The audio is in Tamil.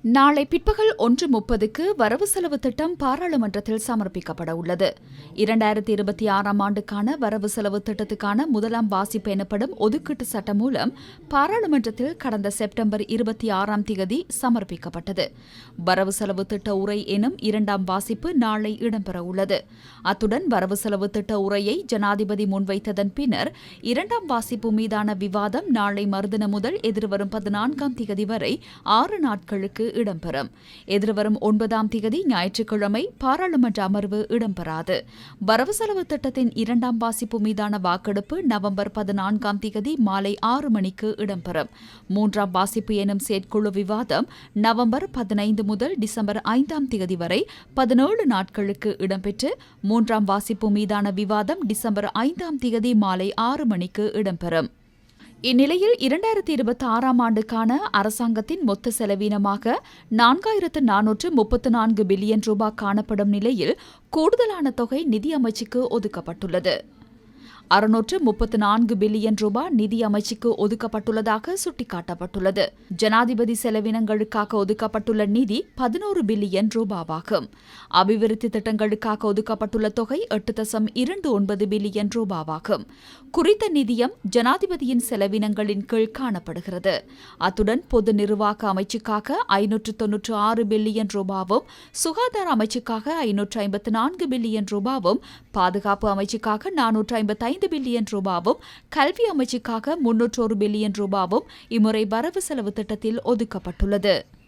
நாளை பிற்பகல் 1:30க்கு வரவு செலவு திட்டம் பாராளுமன்றத்தில் சமர்ப்பிக்கப்பட உள்ளது. 2026ஆம் ஆண்டுக்கான வரவு செலவு திட்டத்துக்கான முதலாம் வாசிப்பு எனப்படும் ஒதுக்கீட்டு சட்டம் மூலம் பாராளுமன்றத்தில் கடந்த செப்டம்பர் 26ஆம் தேதி சமர்ப்பிக்கப்பட்டது. வரவு செலவு திட்ட உரை எனும் இரண்டாம் வாசிப்பு நாளை இடம்பெற உள்ளது. அத்துடன் வரவு செலவு திட்ட உரையை ஜனாதிபதி முன்வைத்ததன் பின்னர் இரண்டாம் வாசிப்பு மீதான விவாதம் நாளை மறுதினம் முதல் எதிர்வரும் 14ஆம் தேதி வரை 6 நாட்களுக்கு இடம்பெறும். எதிர்வரும் 9ஆம் தேதி ஞாயிற்றுக்கிழமை பாராளுமன்ற அமர்வு இடம்பெறாது. வரவு செலவு திட்டத்தின் இரண்டாம் வாசிப்பு மீதான வாக்கெடுப்பு நவம்பர் 14ஆம் தேதி மாலை 6 மணிக்கு இடம்பெறும். மூன்றாம் வாசிப்பு எனும் செயற்குழு விவாதம் நவம்பர் 15 முதல் டிசம்பர் 5ஆம் தேதி வரை 17 நாட்களுக்கு இடம்பெற்று மூன்றாம் வாசிப்பு மீதான விவாதம் டிசம்பர் 5ஆம் தேதி மாலை 6 மணிக்கு இடம்பெறும். இந்நிலையில் 2026ஆம் ஆண்டுக்கான அரசாங்கத்தின் மொத்த செலவீனமாக 4434 பில்லியன் ரூபாய் காணப்படும் நிலையில் கூடுதலான தொகை நிதி அமைச்சுக்கு ஒதுக்கப்பட்டுள்ளது. 634 பில்லியன் ரூபாய் நிதி அமைச்சுக்கு ஒதுக்கப்பட்டுள்ளதாக சுட்டிக்காட்டப்பட்டுள்ளது. ஜனாதிபதி செலவினங்களுக்காக ஒதுக்கப்பட்டுள்ள நிதி 11 பில்லியன் ரூபாவாகும். அபிவிருத்தி திட்டங்களுக்காக ஒதுக்கப்பட்டுள்ள தொகை 8.29 பில்லியன் ரூபாவாகும். குறித்த நிதியம் ஜனாதிபதியின் செலவினங்களின் கீழ் காணப்படுகிறது. அத்துடன் பொது நிர்வாக அமைச்சுக்காக 596 பில்லியன் ரூபாவும், சுகாதார அமைச்சுக்காக 554 பில்லியன் ரூபாவும், பாதுகாப்பு அமைச்சுக்காக 455 பில்லியன் ரூபாவும், கல்வி அமைச்சுக்காக 301 பில்லியன் ரூபாவும் இம்முறை வரவு செலவு திட்டத்தில் ஒதுக்கப்பட்டுள்ளது.